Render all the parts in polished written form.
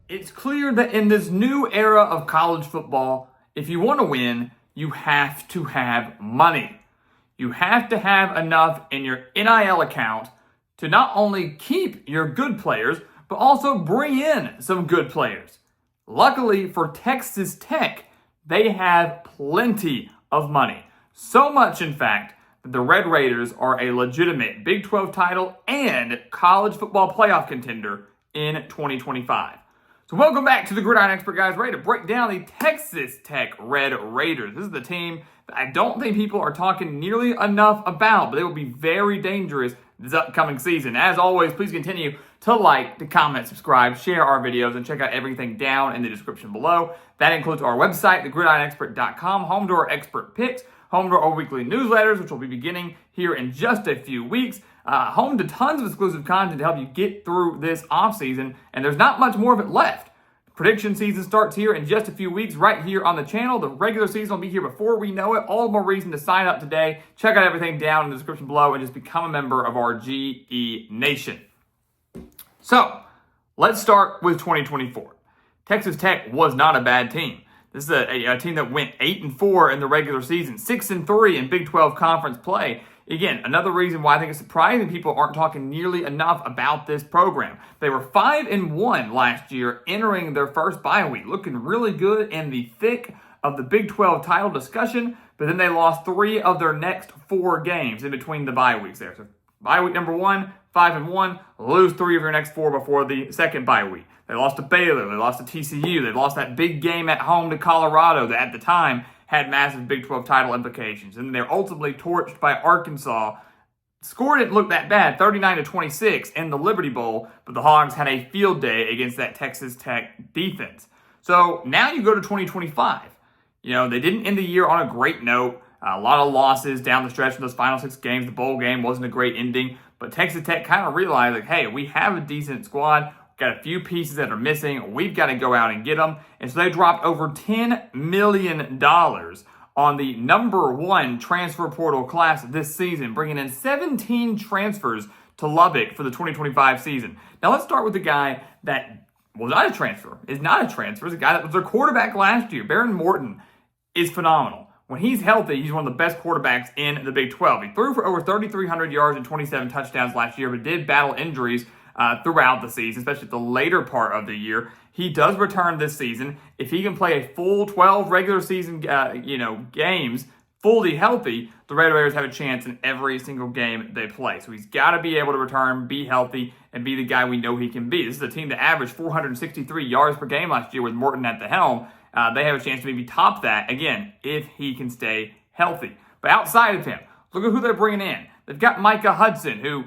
It's clear that in this new era of college football, if you want to win, you have to have money. You have to have enough in your NIL account to not only keep your good players, but also bring in some good players. Luckily for Texas Tech, they have plenty of money. So much, in fact, that the Red Raiders are a legitimate Big 12 title and college football playoff contender in 2025. So welcome back to the Gridiron Expert, guys. Ready to break down the Texas Tech Red Raiders. This is the team that I don't think people are talking nearly enough about, but they will be very dangerous this upcoming season. As always, please continue to like, to comment, subscribe, share our videos, and check out everything down in the description below. That includes our website, thegridironexpert.com, home to our expert picks, home to our weekly newsletters, which will be beginning here in just a few weeks, home to tons of exclusive content to help you get through this offseason, and there's not much more of it left. Prediction season starts here in just a few weeks right here on the channel. The regular season will be here before we know it. All the more reason to sign up today. Check out everything down in the description below and just become a member of our GE Nation. So, let's start with 2024. Texas Tech was not a bad team. This is a team that went 8-4 in the regular season, 6-3 in Big 12 conference play. Again, another reason why I think it's surprising people aren't talking nearly enough about this program. They were 5-1 last year, entering their first bye week, looking really good in the thick of the Big 12 title discussion, but then they lost 3 of their next 4 games in between the bye weeks there. So bye week number 1, 5-1, lose 3 of your next 4 before the second bye week. They lost to Baylor, they lost to TCU, they lost that big game at home to Colorado that at the time had massive Big 12 title implications. And they're ultimately torched by Arkansas. Score didn't look that bad, 39-26 in the Liberty Bowl, but the Hogs had a field day against that Texas Tech defense. So now you go to 2025. You know, they didn't end the year on a great note. A lot of losses down the stretch in those final 6 games. The bowl game wasn't a great ending, but Texas Tech kind of realized, like, hey, we have a decent squad. Got a few pieces that are missing. We've got to go out and get them. And so they dropped over $10 million on the number 1 transfer portal class this season, bringing in 17 transfers to Lubbock for the 2025 season. Now let's start with the guy that was not a transfer, is not a transfer. It's a guy that was their quarterback last year. Baron Morton is phenomenal. When he's healthy, he's one of the best quarterbacks in the Big 12. He threw for over 3,300 yards and 27 touchdowns last year, but did battle injuries throughout the season, especially the later part of the year. He does return this season. If he can play a full 12 regular season games fully healthy, the Red Raiders have a chance in every single game they play. So he's got to be able to return, be healthy, and be the guy we know he can be. This is a team that averaged 463 yards per game last year with Morton at the helm. They have a chance to maybe top that, again, if he can stay healthy. But outside of him, look at who they're bringing in. They've got Micah Hudson, who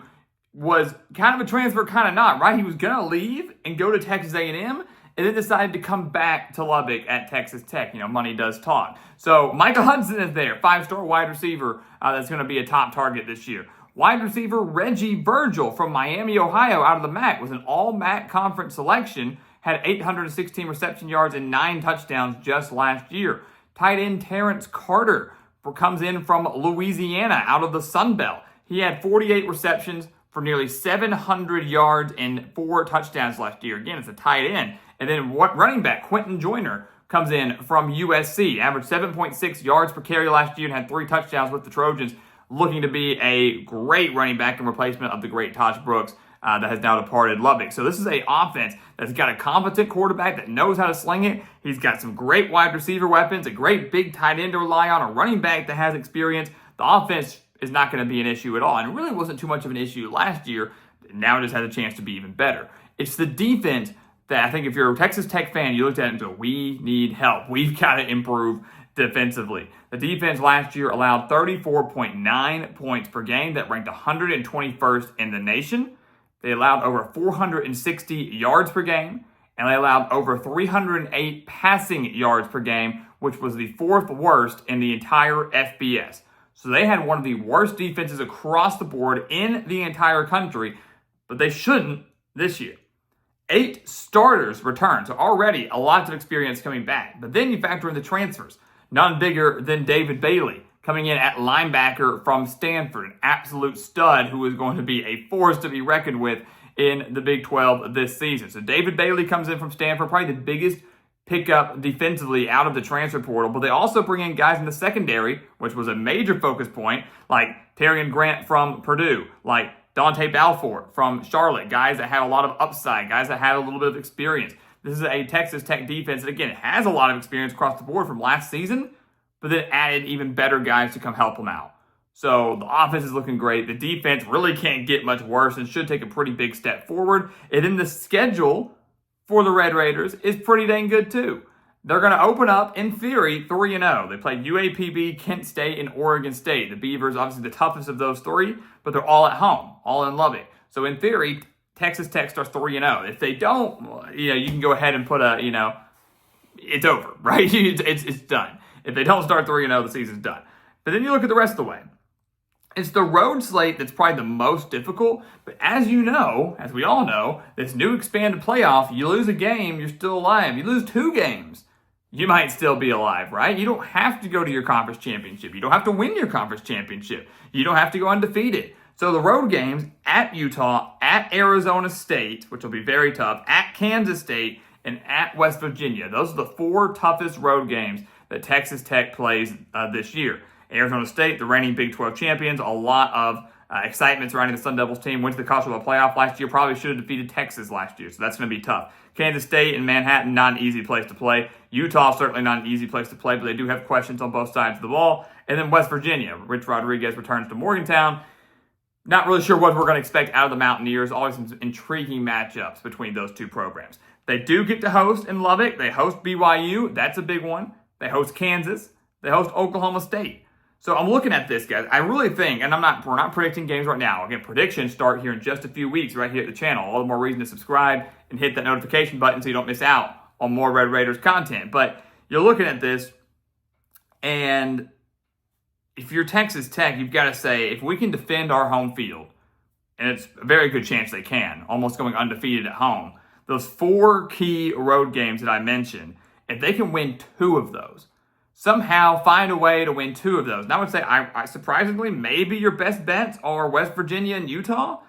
was kind of a transfer, kind of not, right? He was going to leave and go to Texas A&M and then decided to come back to Lubbock at Texas Tech. You know, money does talk. So Micah Hudson is there, 5-star wide receiver that's going to be a top target this year. Wide receiver Reggie Virgil from Miami, Ohio, out of the MAC, was an all-MAC conference selection, had 816 reception yards and 9 touchdowns just last year. Tight end Terrence Carter comes in from Louisiana, out of the Sun Belt. He had 48 receptions for nearly 700 yards and 4 touchdowns last year. Again, it's a tight end. And then running back Quentin Joyner comes in from USC, averaged 7.6 yards per carry last year and had 3 touchdowns with the Trojans, looking to be a great running back in replacement of the great Tosh Brooks that has now departed Lubbock. So this is an offense that's got a competent quarterback that knows how to sling it. He's got some great wide receiver weapons, a great big tight end to rely on, a running back that has experience. The offense is not going to be an issue at all. And it really wasn't too much of an issue last year. Now it just has a chance to be even better. It's the defense that I think if you're a Texas Tech fan, you looked at it and go, we need help. We've got to improve defensively. The defense last year allowed 34.9 points per game. That ranked 121st in the nation. They allowed over 460 yards per game, and they allowed over 308 passing yards per game, which was the 4th worst in the entire FBS. So they had one of the worst defenses across the board in the entire country, but they shouldn't this year. 8 starters returned, so already a lot of experience coming back. But then you factor in the transfers. None bigger than David Bailey, coming in at linebacker from Stanford, an absolute stud who is going to be a force to be reckoned with in the Big 12 this season. So David Bailey comes in from Stanford, probably the biggest pickup defensively out of the transfer portal, but they also bring in guys in the secondary, which was a major focus point, like Terrion Grant from Purdue, like Dante Balfour from Charlotte, guys that have a lot of upside, guys that have a little bit of experience. This is a Texas Tech defense that, again, has a lot of experience across the board from last season, but then added even better guys to come help them out. So the offense is looking great. The defense really can't get much worse and should take a pretty big step forward. And then the schedule for the Red Raiders is pretty dang good too. They're going to open up, in theory, 3-0. They play UAPB, Kent State, and Oregon State. The Beavers, obviously the toughest of those three, but they're all at home, all in Lubbock. So in theory, Texas Tech starts 3-0. If they don't, you can go ahead and put it's over, right? It's done. If they don't start 3-0, the season's done. But then you look at the rest of the way. It's the road slate that's probably the most difficult, but as we all know, this new expanded playoff, you lose a game, you're still alive. You lose 2 games, you might still be alive, right? You don't have to go to your conference championship. You don't have to win your conference championship. You don't have to go undefeated. So the road games at Utah, at Arizona State, which will be very tough, at Kansas State, and at West Virginia. Those are the 4 toughest road games that Texas Tech plays this year. Arizona State, the reigning Big 12 champions, a lot of excitement surrounding the Sun Devils team. Went to the College Football Playoff last year, probably should have defeated Texas last year, so that's going to be tough. Kansas State and Manhattan, not an easy place to play. Utah, certainly not an easy place to play, but they do have questions on both sides of the ball. And then West Virginia, Rich Rodriguez returns to Morgantown. Not really sure what we're going to expect out of the Mountaineers. Always some intriguing matchups between those 2 programs. They do get to host in Lubbock. They host BYU. That's a big one. They host Kansas. They host Oklahoma State. So I'm looking at this, guys. I really think, and we're not predicting games right now. Again, predictions start here in just a few weeks right here at the channel. All the more reason to subscribe and hit that notification button so you don't miss out on more Red Raiders content. But you're looking at this, and if you're Texas Tech, you've got to say, if we can defend our home field, and it's a very good chance they can, almost going undefeated at home, those 4 key road games that I mentioned, if they can win 2 of those, somehow find a way to win 2 of those. And I would say, I surprisingly, maybe your best bets are West Virginia and Utah,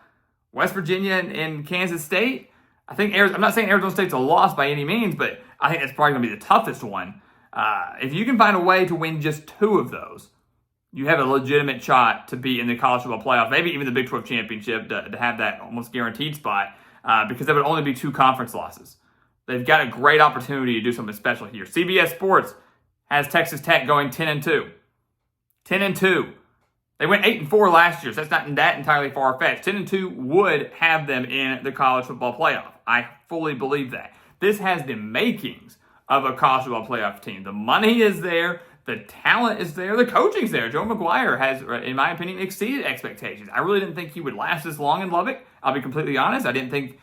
West Virginia and Kansas State. I'm not saying Arizona State's a loss by any means, but I think that's probably going to be the toughest one. If you can find a way to win just 2 of those, you have a legitimate shot to be in the College Football Playoff, maybe even the Big 12 Championship, to have that almost guaranteed spot, because there would only be 2 conference losses. They've got a great opportunity to do something special here. CBS Sports has Texas Tech going 10-2. 10-2. They went 8-4 last year, so that's not that entirely far-fetched. 10-2 would have them in the College Football Playoff. I fully believe that. This has the makings of a College Football Playoff team. The money is there. The talent is there. The coaching's there. Joe McGuire has, in my opinion, exceeded expectations. I really didn't think he would last this long in Lubbock. I'll be completely honest. I didn't think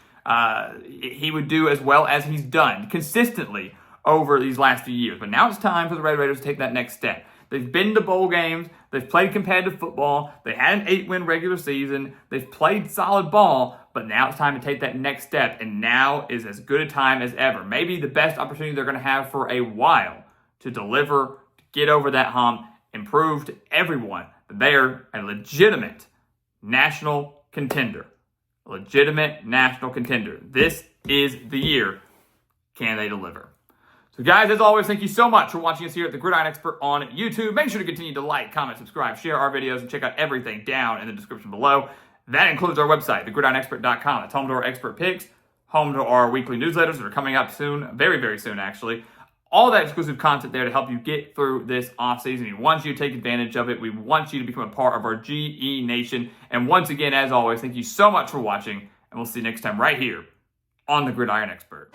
he would do as well as he's done consistently over these last few years. But now it's time for the Red Raiders to take that next step. They've been to bowl games. They've played competitive football. They had an 8-win regular season. They've played solid ball, but now it's time to take that next step, and now is as good a time as ever. Maybe the best opportunity they're going to have for a while to deliver, to get over that hump, and prove to everyone that they're a legitimate national contender. A legitimate national contender. This is the year. Can they deliver? So guys, as always, thank you so much for watching us here at the Gridiron Expert on YouTube. Make sure to continue to like, comment, subscribe, share our videos, and check out everything down in the description below. That includes our website, thegridironexpert.com. It's home to our expert picks, home to our weekly newsletters that are coming up soon, very, very soon actually. All that exclusive content there to help you get through this offseason. We want you to take advantage of it. We want you to become a part of our GE Nation. And once again, as always, thank you so much for watching, and we'll see you next time right here on the Gridiron Expert.